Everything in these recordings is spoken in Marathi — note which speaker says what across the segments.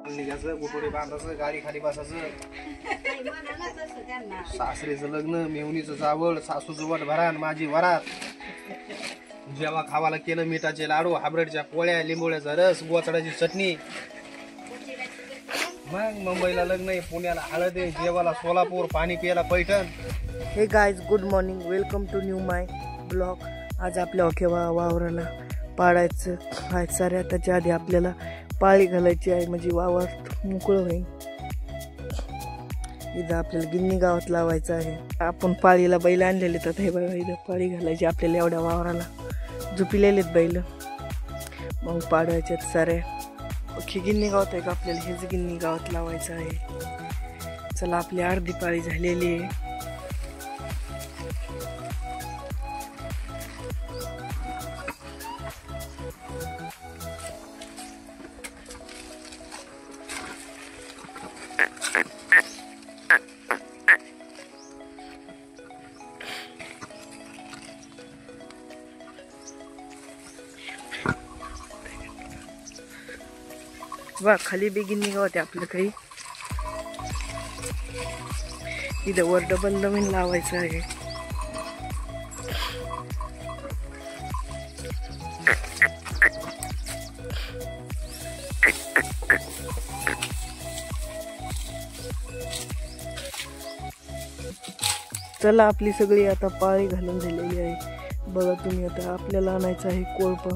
Speaker 1: निघायचं गुटोडे बांधायचं गाडी खाली बसायचं सासरेचं लग्न मेवणीचं जावळ सासूचं वट भरान माझी वरात जेव्हा खावाला केलं मिठाचे लाडू हाबरेडच्या पोळ्या लिंबोळ्याचा रस गोचडाची चटणी मग मुंबईला लग्न आहे पुण्याला हळद आहे जेवाला सोलापूर पाणी प्यायला Paithan.
Speaker 2: Hey guys good morning welcome to new my blog. आज आपल्या अखेवा वावराला पाडायचं आहे साऱ्या त्याच्या आधी आपल्याला पाळी घालायची आहे म्हणजे वावर मोकळं होईल. इथं आपल्याला गिन्नी गावात लावायचं आहे. आपण पाळीला बैल आणलेले तर हे बघा इथं पाळी घालायची आपल्याला एवढ्या वावराला झुपिलेलेत बैल मग पाडायच्यात साऱ्या. अख्खी गिन्नी गावात आहे का आपल्याला हेच गिन्नी गावात लावायचं आहे. चला आपली अर्धी पाळी झालेली आहे. वा खाली बी गिन्नी गावात आपलं काही इथं वर डबल नवीन लावायचं आहे. चला आपली सगळी आता पाळी घालून झालेली आहे. बघा तुम्ही आता आपल्याला आणायचं आहे कोळप.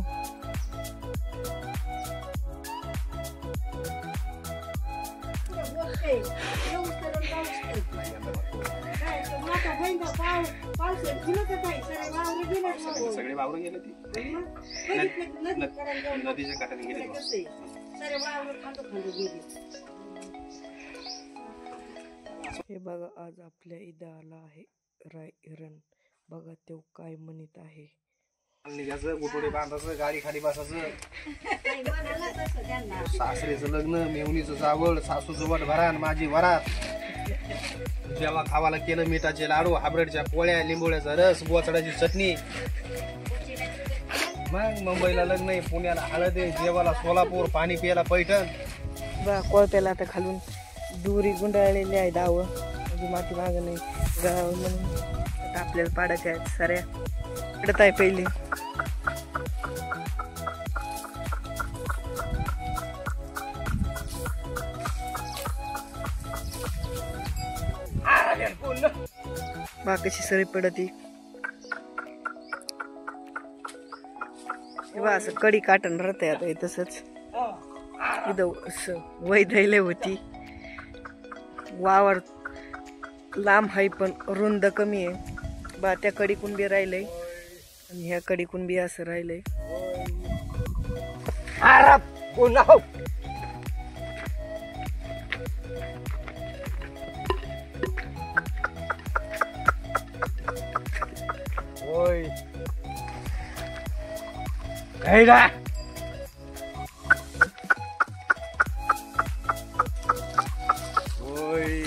Speaker 1: सगळे वावर गेले नदीच्या काठाने गेले.
Speaker 2: हे बघा आज आपल्या इथं आला आहे रायरण. बघा तो काय म्हणत आहे.
Speaker 1: निघायचं गुटोडे बांधायचं गाडी खाली बसायचं सासरेचं लग्न मेवणीचं जावळ सासूचं वट भरान माझी वरात जेव्हा खावाला केलं मिठाचे लाडू हाबरेडच्या पोळ्या लिंबोळ्याचा रस गोचडाची चटणी मग मुंबईला लग्न आहे पुण्याला हळद आहे जेवाला सोलापूर पाणी प्यायला पैठण.
Speaker 2: बघा कोळप्याला आता खालून दुरी गुंडाळलेली आहे दावं म्हणजे माती मागं नाही गाव म्हणून आता आपल्याला पाडायच्या आहेत साऱ्या पडत आहे पहिले. बा कशी सरी पडती बा असं कडी काटण राहते आता तसंच. इथं वय धैले होती वावर लांब आहे पण रुंद कमी आहे बा. त्या कडी कुंबी राहिलंय आणि ह्या कडी कुंबी असं राहिलंय.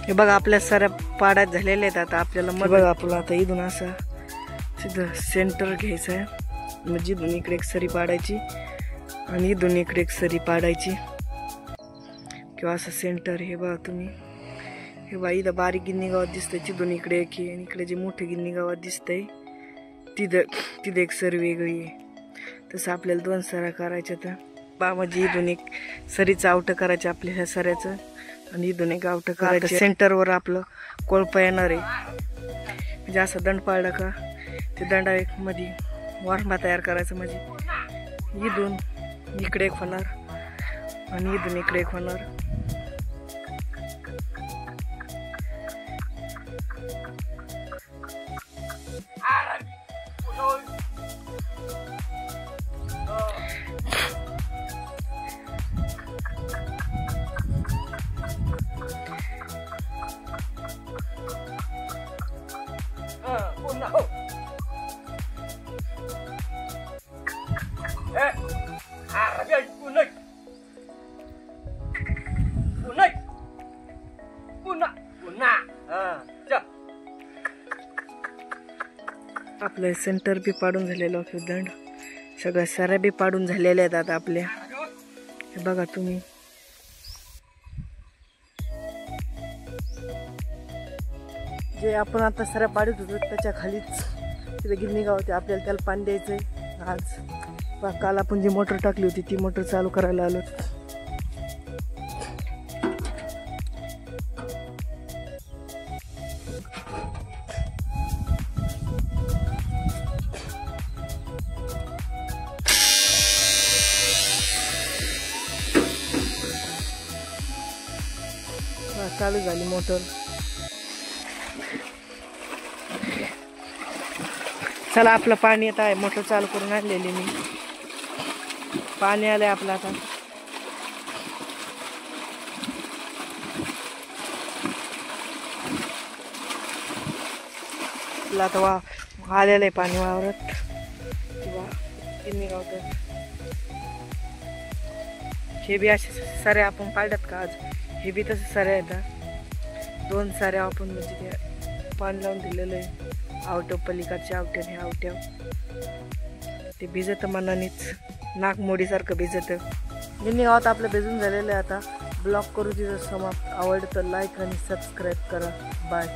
Speaker 2: हे बघा आपल्या साऱ्या पाड्यात झालेल्या आहेत. आता आपल्याला मग बघा आपलं आता इथून असं सिधं सेंटर घ्यायचं आहे म्हणजे इथून इकडे एक सरी पाडायची आणि इथून इकडे एक सरी पाडायची किंवा असं सेंटर. हे बघा तुम्ही हे बघा इथं बारीक गिन्नी गावात दिसतंय तिथून इकडे एक आहे आणि इकडे जे मोठे गिन्नी गावात दिसतंय तिथं एक सरी वेगळी आहे. तसं आपल्याला 2 सऱ्या करायच्या तर बा म्हणजे इथून एक सरीचं आवटं करायचं आपल्या ह्या सऱ्याचं आणि इथून एक आवटं करायचं. सेंटरवर आपलं कोळप येणार आहे म्हणजे असं दंड पाळला का ते दंडा एक मध्ये वारंबा तयार करायचं म्हणजे इथून इकडे एक होणार आणि इथून इकडे एक होणार. आपलं सेंटर बी पाडून झालेलं दंड सगळ्या साऱ्या बी पाडून झालेल्या आहेत आता आपल्या. हे बघा तुम्ही जे आपण आता सऱ्या पाडत होतो त्याच्या खालीच तिथे गिरणी गाव होते. आपल्याला त्याला पाणी द्यायचंय आज. काल आपण जी मोटर टाकली होती ती मोटर चालू करायला आलो. चालू झाली मोटर. चला आपलं पाणी येत आहे. मोटर चालू करून आणलेली मी. पाणी आलंय आपलं आता. आपलं आता आलेलं आहे पाणी वावरात किंवा गिरणी गावतात. हे बी असे सारे आपण पाडत का आज. हे बी तसं साऱ्या येतात. 2 साऱ्या आपण म्हणजे ते पाणी लावून दिलेलं आहे. आवट्याव पलीकडच्या आवट्याव हे आवट्याव ते भिजत मनानेच नागमोडीसारखं भिजत. गिरणी गावात आपलं भिजून झालेलं आहे. आता ब्लॉग करू तिथं समाप्त. आवडतं लाईक आणि सबस्क्राईब करा. बाय.